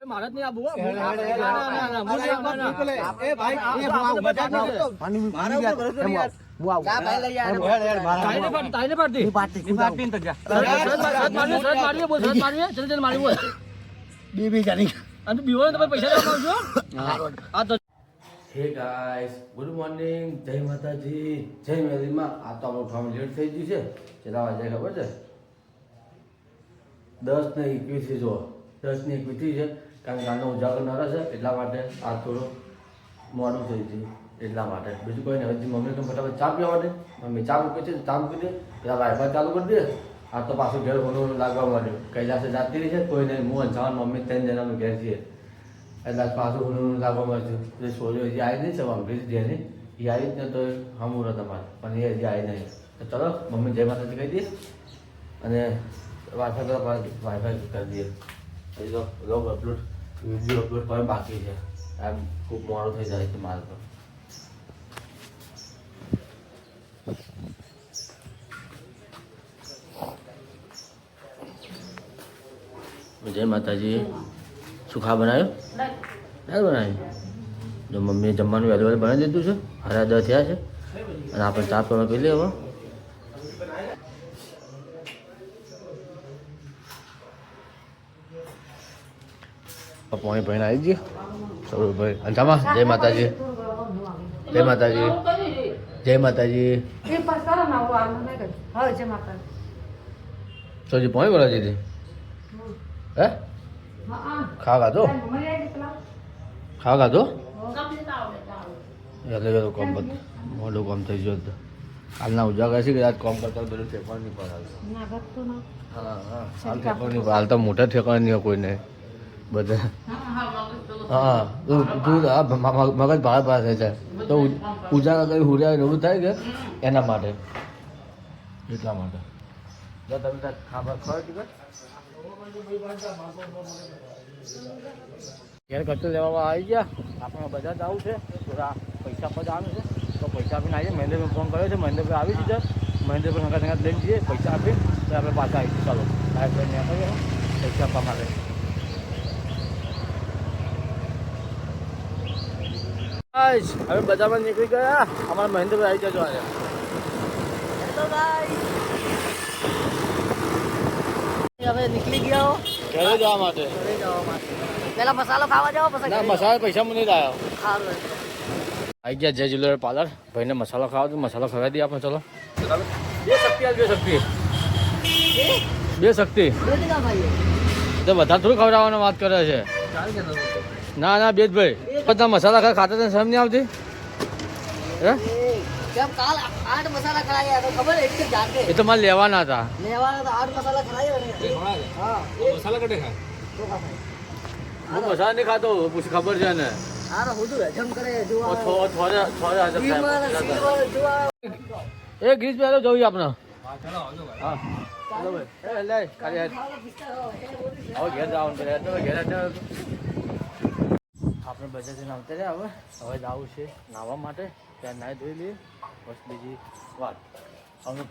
મારે નહીં આબુ હે ગાઈસ ગુડ મોર્નિંગ જય માતાજી જય મેરીમાં આ તો આપણું કામ લેટ થઈ ગયું છે કેટલા વાગે ખબર છે 10:21 છે જો 10:21 છે કારણ કે આનો ઉજાગર ન રહેશે એટલા માટે આ થોડું મોડું થઈ ગયું એટલા માટે બીજું કોઈ નહીં હજી મમ્મી તો ફટાફટ ચા પીવા માટે મમ્મી ચા મૂકી છે ચા મૂકી દે પેલા વાઈફાઈ ચાલુ કરી દે આ તો પાછું ઘેર ઘણું લાગવા માંડ્યું કૈલાસે જાતી રહી છે કોઈ નહીં હું અંજાન મમ્મી 3 જણાનું ઘેર છીએ એટલે પાછું ઘણું લાગવા માંડ્યું જે સોજો હજી આવી નહીં છે મમ્મી જેની એ આવી જ ને તો હમું તમારે પણ એ હજી આવી નહીં તો ચલો મમ્મી જય માતાજી કહી દઈએ અને વાઈફાઈ કરી દઈએ હજી તો લોગ અપલોડ વિડીયો અપલોડ કરવા બાકી છે એમ ખૂબ મોડું થઈ જાય છે મારે તો જય માતાજી શું ખા બનાવ્યો દાળ બનાવી જો મમ્મીએ જમવાનું વહેલું વહેલું બનાવી દીધું છે 10:30 થયા છે અને આપણે ચા પીવા પી લે હવે પાણી ભાઈને આવી ગયો સૌરભભાઈ અંજામાં જય માતાજી જય માતાજી જય માતાજી સોજી પાણી બોલા દીધી હે ખાવા દો ખાવા દો એટલે કામ બધું મોટું કામ થઈ ગયું હતું કાલના ઉજાગર છે કે આજ કામ કરતા બધું ઠેકવાનું નહીં પડે હા હા હાલ ઠેકવાનું નહીં હાલ તો મોટા ઠેકવાનું નહીં કોઈને બધા હા તું મગજ ભાડા પાસે છે તો ઉજાગર કરી હુર્યા એવું થાય કે એના માટે એટલા માટે જો તમે ખાવા ખબર ટિકટ ઘેર ખર્ચો લેવામાં આવી ગયા આપણે બજાર જવું છે થોડા પૈસા પર જવાનું છે તો પૈસા આપીને આવીએ મહેન્દ્રભાઈ ફોન કર્યો છે મહેન્દ્રભાઈ આવી દીધા મહેન્દ્રભાઈ સંગા સંગા લઈને જઈએ પૈસા આપી તો આપણે પાછા આવીશું ચાલો સાહેબ નીકળીએ પૈસા આપવા માટે હવે બજારમાં નીકળી ગયા અમારા મહેન્દ્રભાઈ આવી જજો આજે હવે નીકળી ગયા ઘરે જવા માટે પેલા મસાલો ખાવા જાવ પછી ના મસાલા પૈસા મને નહીં લાવ્યો સારું આવી ગયા જય જ્વેલર પાર્લર ભાઈને મસાલો ખાવા તો મસાલો ખવડાવી દઈએ આપણે ચલો બે શક્તિ તો બધા થોડું ખવડાવવાની વાત કરે છે ના ના બેજભાઈ બધા મસાલા ખાતા તને સમજ નહીં આવતી હે જબ કાલ 8 મસાલા ખરાયા તો ખબર એક જાતે એ તો મારે લેવાના હતા લેવાના તો 8 મસાલા ખરાયા ને હા મસાલા કટે ખા તો ખાય હું મસાલા નહીં ખાતો પૂછી ખબર છે ને આરો હુદુ હજમ કરે જો એ ગ્રીસ પહેલો જોઈએ આપણે હા ચાલો ભાઈ લે ખાલી હવે ઘેર જવાનું છે ઘેર આપણે બજાર જઈને આવતા રહ્યા હવે જવું છે નાહવા માટે ત્યાં નાહી ધોઈ લઈએ બસ બીજી વાત અમે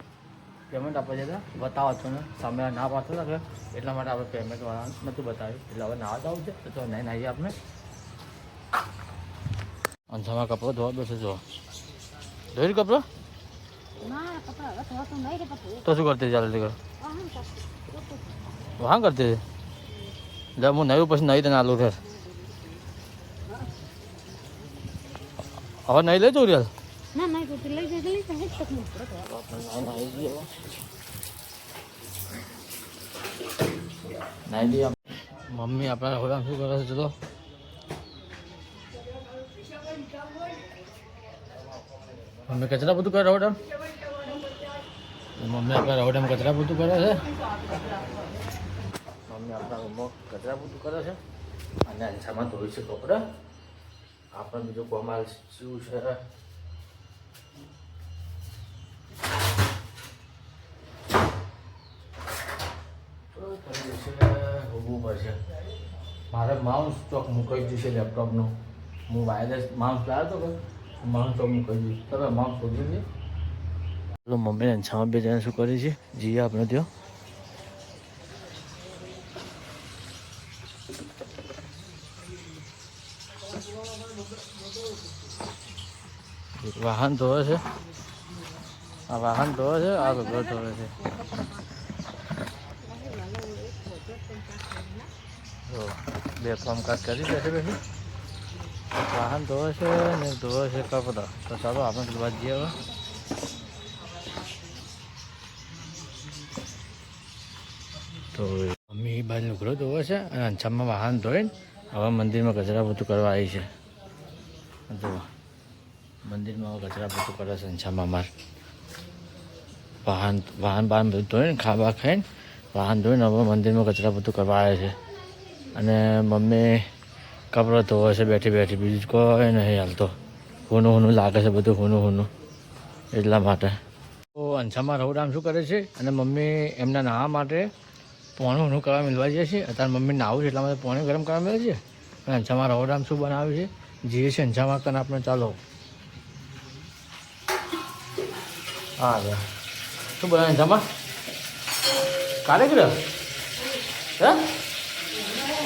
પેમેન્ટ આપવા જતા બતાવો છો ને સામે ના પાછો લાગે એટલા માટે આપણે પેમેન્ટ વાળા નહોતું બતાવ્યું એટલે હવે નાહવા જવું છે તો નાહીએ આપણે અંજામાં કપડો ધોવા બેસે જો ધોઈ કપડો તો શું કરતી ચાલે દીકરો હા કરતી એટલે હું નવું પછી નહીં તને આલું ઘર હવે નહીં લઈ જવું યાર મમ્મી આપણા હોડા શું કરે છે ચલો મમ્મી કચરા બધું કરે રહોડા મમ્મી આપણા રહોડામાં કચરા બધું કરે છે મમ્મી આપણા રૂમમાં કચરા બધું કરે છે અને અંછામાં ધોઈ છે કપડાં આપણે બીજું કોમાલ શું છે હોવું પડશે મારે માઉસ ચોક મૂકાઈ ગયું છે લેપટોપનું હું વાયરલેસ માઉસ લાવ્યો હતો કે માઉસ ચોક મૂકાઈ ગયું તમે માઉસ શોધી દે ચલો મમ્મીને છામાં બે જણા શું કરે છે જઈએ આપણે ત્યાં એક વાહન ધોવે છે, આ વાહન ધોવે છે, આ ઘર ધોવે છે. જો બે કામકાજ કરી બેઠે બેઠી વાહન ધોવે છે ને ધોવે છે કપડા. તો ચાલો આપણે પેલી વાત જઈએ હવે. તો મમ્મી બાર લુગડો ધોવે છે અને અંછામાં વાહન ધોઈને હવે મંદિરમાં કચરા પોતું કરવા આવી છે. જો મંદિરમાં હવે કચરા પોતું કરે છે અંછામાં માર. વાહન બધું ધોઈને ખાવા ખાઈને વાહન ધોઈને હવે મંદિરમાં કચરા પોતું કરવા આવે છે. અને મમ્મી કપડાં ધોવે છે બેઠી બેઠી, બીજું કોઈ નહીં હાલ તો. હોનું હોનું લાગે છે બધું, હોનું હોનું, એટલા માટે. તો અંછામાં રહોડામ શું કરે છે અને મમ્મી એમના નાહવા માટે પાણી ઊનું કરવા મિલવા જઈએ છીએ. અત્યારે મમ્મી નાવું છે એટલા માટે પાણી ગરમ કરવા મળે છે. અને અંછામાં રહોડામ શું બનાવ્યું છે જઈએ છીએ અંછામાં કરીને આપણે. ચાલો હા શું બનાવે અંછામાં? કારેગર હે?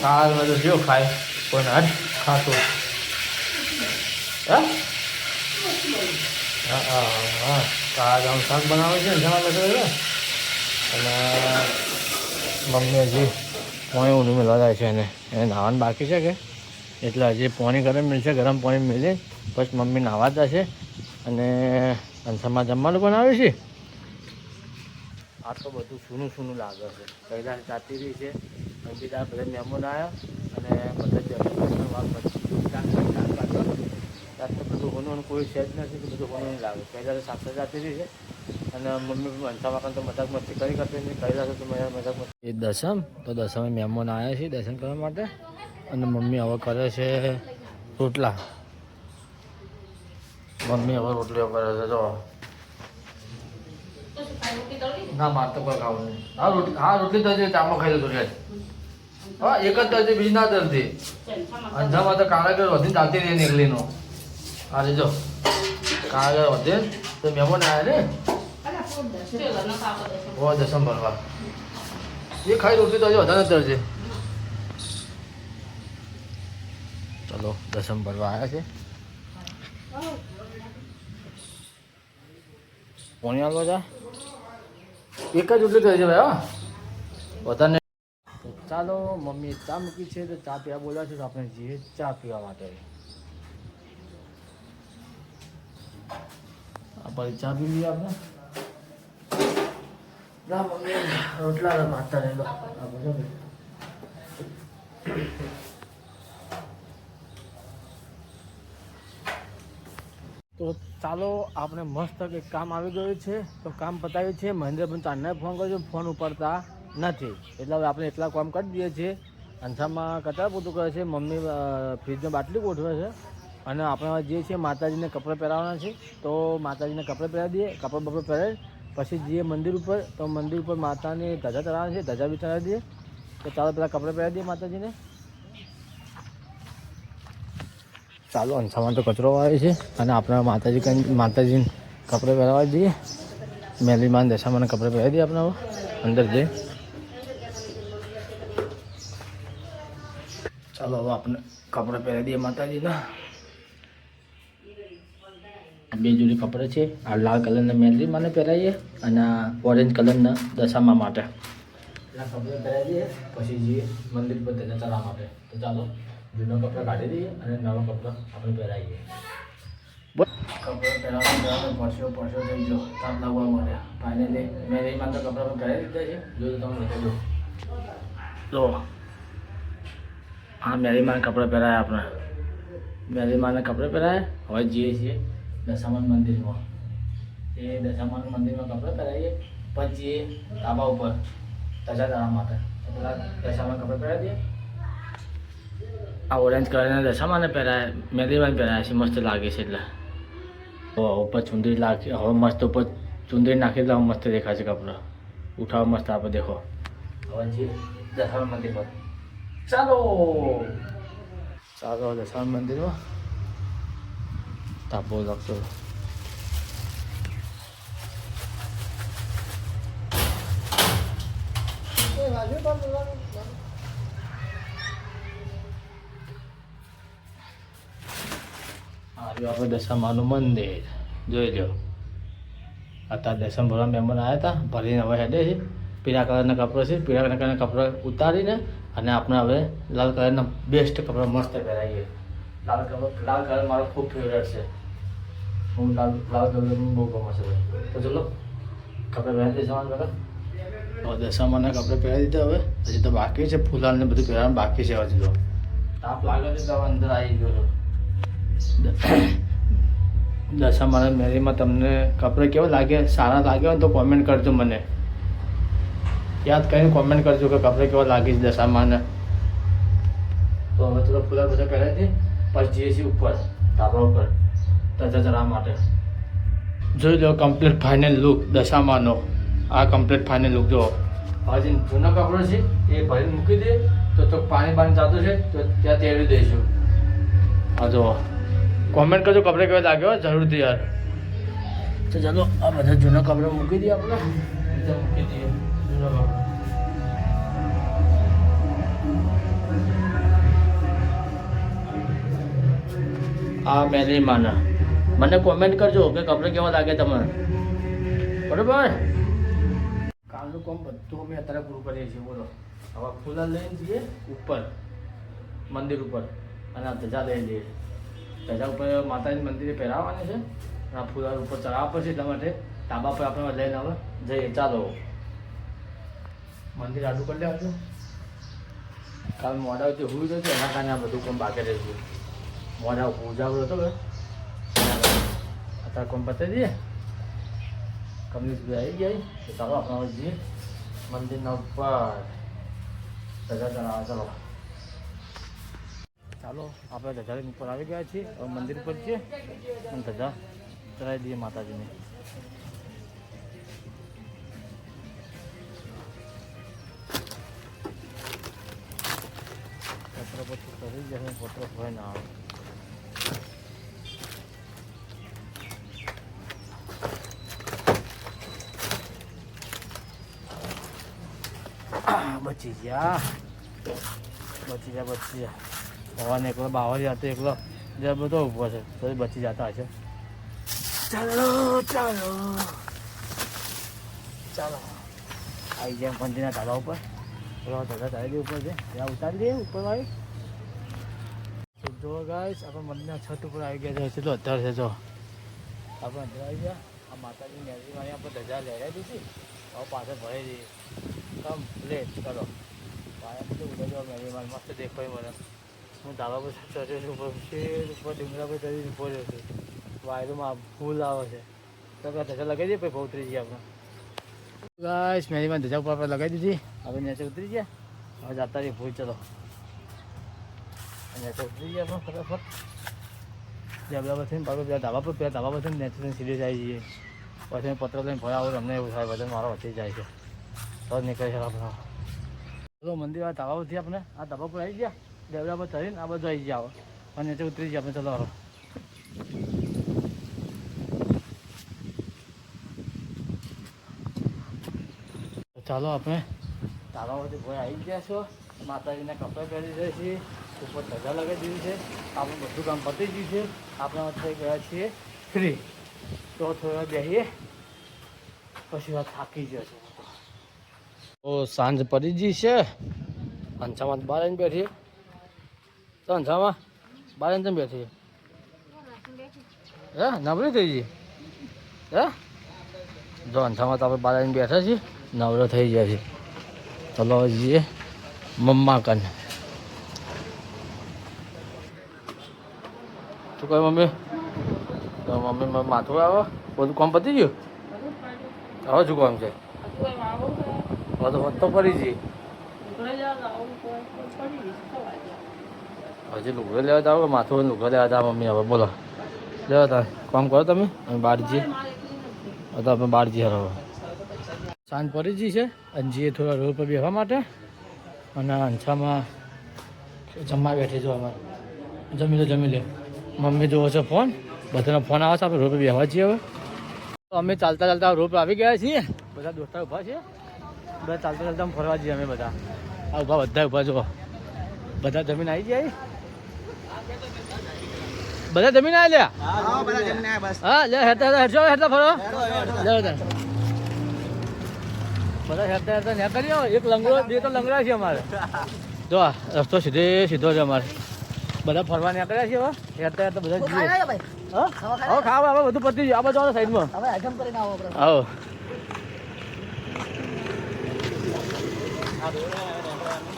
કાલ બધું જો ખાય કોઈ ના ખાતું હે? હા હા હા, કાલ આમ શાક બનાવે છે અંછામાં બધું. અને મમ્મી હજી પાણી ઊંધું મેળવા જાય છે એને નાહવાનું બાકી છે કે એટલે હજી પાણી ગરમ મળશે. ગરમ પાણી મેળવી પછી મમ્મી નાહવા જશે. અને અંછામાં જમવાનું બનાવે છે. આ તો બધું સૂનું સૂનું લાગે છે. કૈલાસ જાતી રહી છે, બીજા બધા મહેમાન આવ્યા અને બધા બધું હોનું કોઈ સેજ નથી, બધું હોનું લાગે. કૈલાસ સાથે જાતી રહી છે અને મમ્મી અંછામાં તો મજાક મસ્તી કરી કરતી નહીં. કૈલાસ તો મજાક મસ્તી. એ દસમ તો દસમે મહેમાન આવ્યા છે દર્શન કરવા માટે. અને મમ્મી હવે કરે છે રોટલા. મમ્મી હવે રોટલીઓ કરે છે. જો ના મારે તો કોઈ ખાવું નહીં. હા રોટલી થશે ચામાં ખાઈ લો થોડી. હા એક જ થશે, બીજી ના થતી. અંજામાં તો કારાગર વધી ચાલતી રહી નીકળીનો. હા જો કારાગર વધે તો મહેમાન આવ્યા ને ઓ દસમ ભરવા એ ખાઈ રોટલી તો હજી વધારે તરશે. ચલો દસમ ભરવા આવ્યા છે. પોણી હાલવા જા એક જ રોટલી થઈ છે ભાઈ. હા વધારે ચાલો મમ્મી ચા મૂકી છે તો ચા પીવા બોલ્યા છે તો આપણે જઈએ ચા પીવા માટે. આપણે ચા પી લઈએ આપણે. ના મમ્મી રોટલા મારતા રહેલો. તો ચાલો આપણે મસ્ત એક કામ આવી ગયું છે તો કામ પતાવ્યું છે. મહેન્દ્રભાઈ ચાંદને ફોન કર્યો, ફોન ઉપાડતા નથી એટલે હવે આપણે એટલા કામ કરી દઈએ છીએ. અંછામાં કચરા પોતું કરે છે, મમ્મી ફ્રીજમાં બાટલી ગોઠવે છે અને આપણે જે છે માતાજીને કપડાં પહેરાવવાના છે તો માતાજીને કપડાં પહેરાવી દઈએ. કપડાં બપડા પહેરાવી પછી જઈએ મંદિર ઉપર તો મંદિર ઉપર માતાની ધજા ચડાવવાની છે, ધજા બી ચડાવી દઈએ. તો ચાલો પેલા કપડાં પહેરાવી દઈએ માતાજીને. ચાલો અંછામાં તો કચરો આવે છે અને આપણે માતાજીને કપડાં પહેરાવી દઈએ. મેલીમાં દશામાં કપડાં પહેરાવી દઈએ આપણે અંદર જઈએ. ચાલો હવે આપણે કપડાં પહેરાવી દઈએ માતાજીના. બે જોડી કપડાં છે. આ લાલ કલરના મેલીમાને પહેરાવીએ અને ઓરેન્જ કલરના દશામાં માટે. એટલા કપડાં પહેરાવી દઈએ પછી જઈએ મંદિર પર ધજા ચડાવવા માટે. તો ચાલો જૂના કપડાં કાઢી દઈએ અને નવા કપડાં આપણે પહેરાવીએ. કપડાં પહેરાવવા પડશો થઈ ગયો તાપ લાવવા માટે. ફાઇનલી મેલીમાં તો કપડાં પણ પહેરાવી દીધા છે. જો તમે બતાવી દો. હા મેલીમાને કપડાં પહેરાયા આપણે. મેલીમાને કપડાં પહેરાયા. હવે જઈએ છીએ દશામાન મંદિરમાં. એ દશામાન મંદિરમાં કપડાં પહેરાવીએ પછી ધાબા ઉપર ધજા ચડાવવા માટે. પેલા દશામાન કપડાં પહેરાવી દઈએ. આ ઓરેન્જ કલરના દશામાને પહેરાયા, મેલીમાને પહેરાયા છે. મસ્ત લાગે છે એટલે ઉપર ચુંદડી લાગે. હવે મસ્ત ઉપર ચુંદડી નાખી એટલે મસ્ત દેખાશે કપડાં. ઉઠાવ મસ્ત આપણે દેખો. હવે જઈએ દશામાન મંદિર પર. ચાલો દશામાન મંદિરમાં તાપો લાગતો. આવ્યું આપણે દશામાનું મંદિર જોઈ લો. અત્યારે દર્શન ભરવા મહેમાન આવ્યા હતા, ભરીને હવે હેડે છે. પીળા કલરના કપડાં છે, પીળા કલરના કપડાં ઉતારીને અને આપણે હવે લાલ કલરના બેસ્ટ કપડાં મસ્ત પહેરાવીએ. લાલ કલર મારો ખૂબ ફેવરેટ છે. હું લાલ કલર બહુ ગમે છે ભાઈ. તો ચલો કપડાં પહેરી દઈએ સામાન પહેલાં. હવે દશામાના કપડાં પહેરાવી દીધા. હવે હજી તો બાકી છે, ફૂલાને બધું પહેરવાનું બાકી છે. હજી તો તાપ લાગે છે તો અંદર આવી ગયો છું. દશામાના મેરીમાં તમને કપડાં કેવા લાગે? સારા લાગે હોય તો કોમેન્ટ કરજો, મને યાદ કરીને કોમેન્ટ કરજો કે કપડાં કેવા લાગે છે દશામાને. તો હવે થોડા ફૂલા બધા પહેરાવી દઈએ, પછી જઈએ છીએ ઉપર ધાબા ઉપર ધજા ચડાવવા માટે. જોઈ લો કમ્પ્લીટ ફાઇનલ લુક દશામાનો. આ કમ્પ્લીટ ફાઇનલ લુક જો. હવે જે જૂનો કપડો છે એ ભરીને મૂકી દે તો પાણી જતું છે તો ત્યાં તેડી દઈશું. હા જો કોમેન્ટ કરજો કપડાં કેવા લાગ્યો જરૂરથી યાર. તો ચાલો આ બધા જૂના કપડાં મૂકી દઈએ આપણે. મૂકી દઈએ જૂના કપડાં. આ મેરી માના મને કોમેન્ટ કરજો કે કપડાં કેવા લાગે તમને, બરાબર? કાલનું કામ બધું અમે અત્યારે પૂરું કરીએ છીએ. બોલો હવે ફૂલા લઈને જઈએ ઉપર મંદિર ઉપર અને આ ધજા લઈ જઈએ. ધજા ઉપર માતાજી મંદિરે પહેરાવવાની છે અને આ ફૂલા ઉપર ચડાવવા પડશે. એટલા માટે ધાબા પર આપણે લઈને હવે જઈએ. ચાલો મંદિર આડું કરી લેવાનું. કાલ મોડાથી હું જ હતું એના કારણે આ બધું કામ બાકી રહી ગયું. મોડા ઉજાગરો હતો અત્યારે કોમ બતાવી દઈએ. કમ્યુનિટી આવી ગયા તો ચાલો આપણે જઈએ મંદિરના ઉપર ધજા ચડાવવા. ચાલો ચાલો આપણે ધજાની ઉપર આવી ગયા છીએ. હવે મંદિર પર છીએ અને ધજા ચડાવી દઈએ માતાજીને. પત્ર પછી કરી જશે, પત્ર હોય ના આવે. બચી ગયા. હવાને એકલો બાવર હતો, એકલો જે બધો ઊભો છે તો બચી જતા હશે. ચાલો આવી જાય મંદિરના ધાબા ઉપર. ધજા ચાલી ઉપર છે ત્યાં ઉતારી દઈએ ઉપર આવી. જો ગાઈસ આપણે મંદિરના છત ઉપર આવી ગયા છે. ચલો અત્યારે છે જો આપણે અંદર આવી ગયા. આ માતાજી મેરી વાળી આપણે ધજા લહેરાઈ દીધી. હવે પાછળ ભરી દઈએ કમ્પ્લેટ. ચલો પાયા બધું ઉડાડવા મેરીમાં મસ્ત દેખાય મને. હું ધાબા પર ચડ્યો છું, ઉપર ડુંગરા પર ચડી ઉભો રહ્યો છું. વાયરોમાં ફૂલ આવે છે તો ધજા લગાવી દઈએ પછી ઉતરી જઈએ આપણે. ગાઈસ મેરીમાં ધજા ઉપર આપણે લગાવી દીધી. હવે નીચે ઉતરી ગયા. હવે જતા રહીએ ભૂલ. ચલો નીચે ઉતરી ગયા આપણે ફટાફટ. ધાબા થઈને પાછું ધાબા પર ધાબા પર થઈને નીચે સીધે આવી જઈએ. પછી પત્ર લઈને ભરા આવું. અમને એવું થાય બધા મારો વધી જાય છે તો નીકળી શકે આપણે. ચલો મંદિર આ ધાબા પરથી આપણે આ ધાબા પર આવી ગયા. દેવડા પર ચડીને આ બધું આવી ગયા અને નીચે ઉતરી ગયા આપણે. ચલો ચાલો આપણે ધાબા પરથી ભોય આવી ગયા છો. માતાજીના કપડાં પહેરી રહ્યા છીએ, ઉપર ધજા લગાવી દીધી છે. આપણું બધું કામ પતી ગયું છે. આપણે થઈ ગયા છીએ ફ્રી. તો થોડા બેસીએ પછી વાત થાકી ગયો છે. તો સાંજ પડી ગઈ છે. અંછામાં બહાર આવીને બેઠીએ. તો અંછામાં બહાર આવીને તમે બેઠીએ હે નવરી થઈ ગઈ હે. જો અંછામાં તો આપણે બહાર આવીને બેઠા છીએ, નવરો થઈ ગયા છે. ચલો જઈએ મમ્મા કન. શું કહે મમ્મી? તો મમ્મી માથું આવે બધું કામ પતી ગયું. હવે શું કામ છે? હવે તો પડી જઈએ. હજી લુગડો લેવા જાવ કે માથું લુગડો લેવા જાવ મમ્મી? હવે બોલો લેવા તા કામ કરો તમે. અમે બહાર જઈએ. હવે તો આપણે બહાર જઈએ. હવે સાંજ પડી જઈ છે અને જઈએ થોડા રોડ પર બેસવા માટે. અને અંછામાં જમવા બેઠી જો અમારે. જમી લે. મમ્મી જોવો છે ફોન. બધાનો ફોન આવે છે. આપણે રોડ પર બેસવા છીએ. હવે તો અમે ચાલતા રોડ પર આવી ગયા છીએ. બધા દોસ્તાર ઊભા છે. બધા ચાલતા ફરવા જઈએ અમે બધા. આ ઊભા બધા ઊભા જો. બધા જમીન આવી જાય. બધા જમીન આ લ્યા હા બધા જમીને આયા બસ હા લે હેડતા હેડતા ફરો લે બધા હેડતા ને કર્યો એક લંગડો બે તો લંગડા છે અમારે જો આ રસ્તો સીધો છે અમારે બધા ફરવા નીકળ્યા છે હવે હેડતા બધા ખાઈ જઈએ આવ્યા ભાઈ હા હવે ખાવા હવે બધું પતી ગયું આ બાજુ સાઈડમાં હવે હજમ કરીને આવો આપણે આવો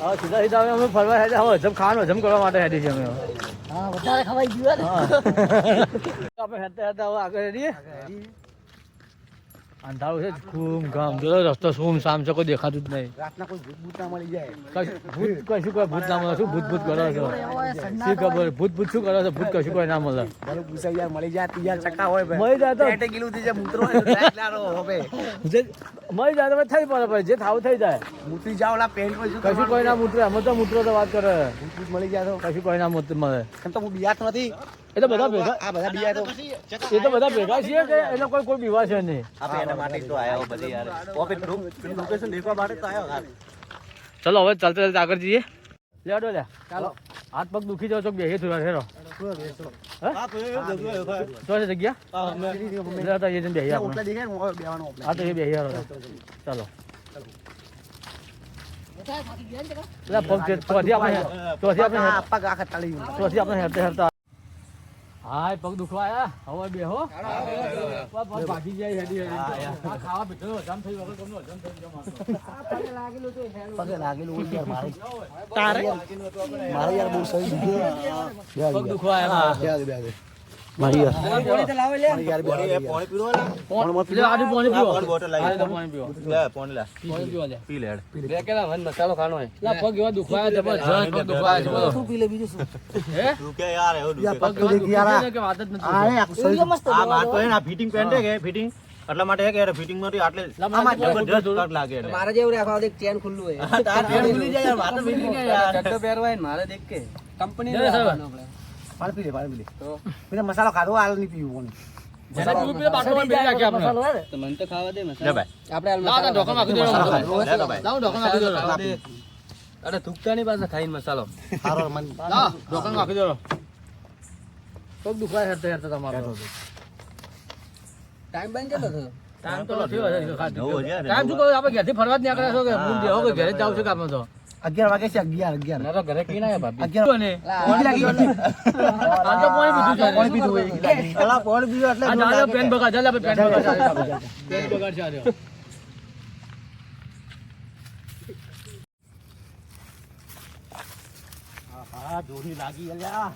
હા સીધા હવે અમે ફરવા હેડે હવે હજમ ખાવાનું હજમ કરવા માટે હેડી છે અમે હવે. હા વધારે ખવાઈ ગયું ને આપણે હેડતા હેડતા હવે આગળ હેડીએ અંધારું છે ઘૂમ ઘામ જો રસ્તો શું સામ છે કોઈ દેખાતું જ નહીં રાતના કોઈ ભૂત ભૂત ના મળી જાય કશું કોઈ ભૂત ના મળે શું ભૂત કરો છો શી ખબર ભૂત શું કરો છો ભૂત કશું કોઈ ના મળે ભલે પૂછાય યાર મળી જાય તિયાર ચક્કા હોય ભાઈ મળી જાય તો પેટે ગીલું થઈ જાય મૂત્રો હોય તો ટ્રેક લારો હવે મળી જાય તો પછી થઈ પડે ભાઈ જે થાવું થઈ જાય મૂતરી જાવ ઓલા પેન્ટ પર શું કશું કોઈ ના મૂતરે અમે તો મૂતરો તો વાત કરે ભૂત ભૂત મળી જાય તો કશું કોઈ ના મૂત્ર મળે કેમ તો હું બિયાત નથી એ તો બધા ભેગા આ બધા બિયા તો એ તો બધા ભેગા છીએ કે એનો કોઈ બીવા છે નહીં આપણે એના માટે જ તો આયા હો બધી યાર ઓપે લોકેશન દેખવા માટે તો આયો યાર ચલો હવે ચાલતા આગળ જઈએ લેડો લે ચાલો હાથ પગ દુખી જાવ તો બેહી થોડા હેરો હા તો એ જગ્યા તો છે જગ્યા લે તો એ જઈને બેહી આપણે ઓટલા દેખાય ને હું બેવાનો ઓટલા હા તો એ બેહી હારો ચાલો વધારે થાકી ગયા ને લે પગ છે તોથી આપણે પગ આખા તળી તોથી આપણે હેરતા હેરતા હાય પગ દુખવા આયા હવે બેહો પગ ભાગી જાય હેડી હેડી ખાવા પીધો હજામ થઈ વગર કોમનો હજામ થઈ ગયો મારો પગે લાગેલું હોય યાર મારે તારે મારે યાર બહુ સહી પગ દુખવા આયા મારી યાર પાણી તો લાવે લે યાર પાણી પીરો લે લે આડું પાણી પીવો બોટલ આ લાવી તો પાણી પીવો લે પાણી લે પાણી પીવો લે પી લેડ બે કેલા વન મસાલો ખાનો હે લા પગ એવા દુખવાયા જબરજસ્ત પગ દુખવાયા છે બોલો શું પી લે બીજું શું હે તું કે યાર એવું યાર, દુખે પગ એવા દુખે છે કે વાત જ નથી આ આખું સહી એવું મસ્ત આ માર તો હે ને ફિટિંગ પેન્ટ કે ફિટિંગ એટલા માટે હે કે ફિટિંગ માંથી આટલે આમાં જબરદસ્ત કટ લાગે એટલે મારે જેવું રાખવા દે ચેન ખુલ્લું હોય તાર પેન્ટ ખુલી જાય યાર વાત ફિટિંગ કે યાર ચડ્ડો પહેરવાય ને મારે દેખ કે કંપની જય સાહેબ. પાણી પી લે પેલા મસાલો ખાધો હાલ નહીં પીવું જેને પીવું પીવે બાટલોમાં બેસી રાખીએ આપણે તો મને તો ખાવા દે લે ભાઈ આપણે લાવ તો ઢોકણ નાખી દેવાનો. લે તો ભાઈ લાવ ઢોકણ નાખી દેવાનો. અરે થૂકતાની પાસે ખાઈને મસાલો સારો મન લાવ ઢોકણ નાખી દેવાનો. પગ દુખવાય હેરતા હેરતા તમારો ટાઈમ બેન કેટલો થયો ટાઈમ તો થયો હશે ખાધું. 9 વાગ્યા ને. ટાઈમ શું કહો આપણે ઘરેથી ફરવા જ નીકળ્યા છો કે હું બેહો કે ઘરે જ જાવ છો કે આપણે તો 11 વાગે છે 11 ના તો ઘરે કી ના ભાભી 11 ને ભૂખ લાગી ગઈ આ તો પાણી પીધું છે પાણી પીધું હોય પેલા પાણી પીધું એટલે આ ચાલો પેન બગાડ ચાલ આપણે પેન બગાડ પેન બગાડ છે આ રહ્યો. હા જોડી લાગી અલ્યા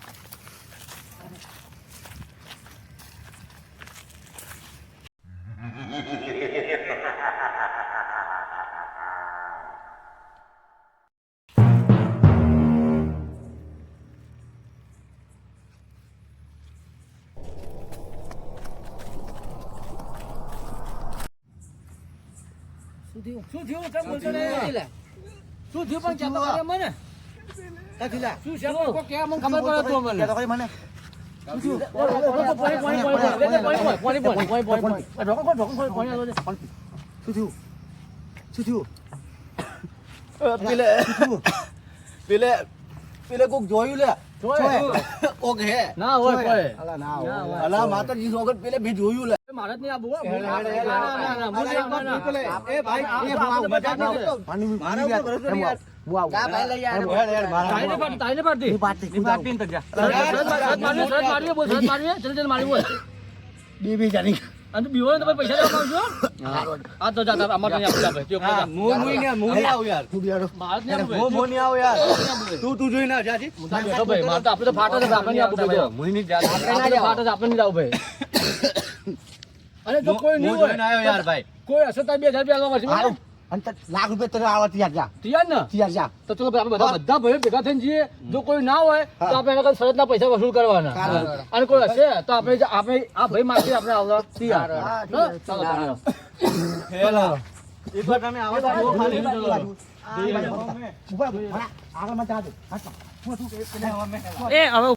શું થયું કેમ બોલતો નહીં? શું થયું પણ કહેતો ખરી મને શું છે કોઈ કે મને ખબર પડે તો મને તો કરી મને શું થયું પેલે કોક જોયું લે કોક હે ના હોય કોઈ અલા ના હોય અલા માતાજી સોગત પેલે ભી જોયું લે મારે જ નહીં આબુ હો. એ ભાઈ એ તાઈને પાડતી. શરત મારવી બોલ, શરત મારવી ચલ ચલ મારવી બોલ. બે જાની અને તું બીવો ને તો પછી પૈસા દેવા આવજો. આ તો જા અમાર નહીં આપી આપે. તે કોઈ મારે જ નહીં આપવું ભાઈ. તું જોઈને જાજી ના બેઠો ભાઈ, મારે તો આપણે તો ફાટો છે, આપણે નહીં આપવું બધું. આપણે ફાટો છે, આપણે નહીં જવું ભાઈ. અને જો કોઈ નહીં હોય યાર ભાઈ કોઈ હશે તો 2000 રૂપિયા આલવા પડશે. હાલો અંત લાખ રૂપિયા તને આવતી જા તૈયાર ને જા તો ચલો ભાઈ, આપણે બધા ભાઈઓ ભેગા થઈને જઈએ. જો કોઈ ના હોય તો આપણે એના કરતા શરતના પૈસા વસૂલ કરવાના. અને કોઈ હશે તો આપણે આ ભાઈ માંથી આપણે આવવા તૈયાર. હા? ચાલો ચાલો. એકવાર તમે આવો તો જુઓ ખાલી આગળ માં જા દે એ હવે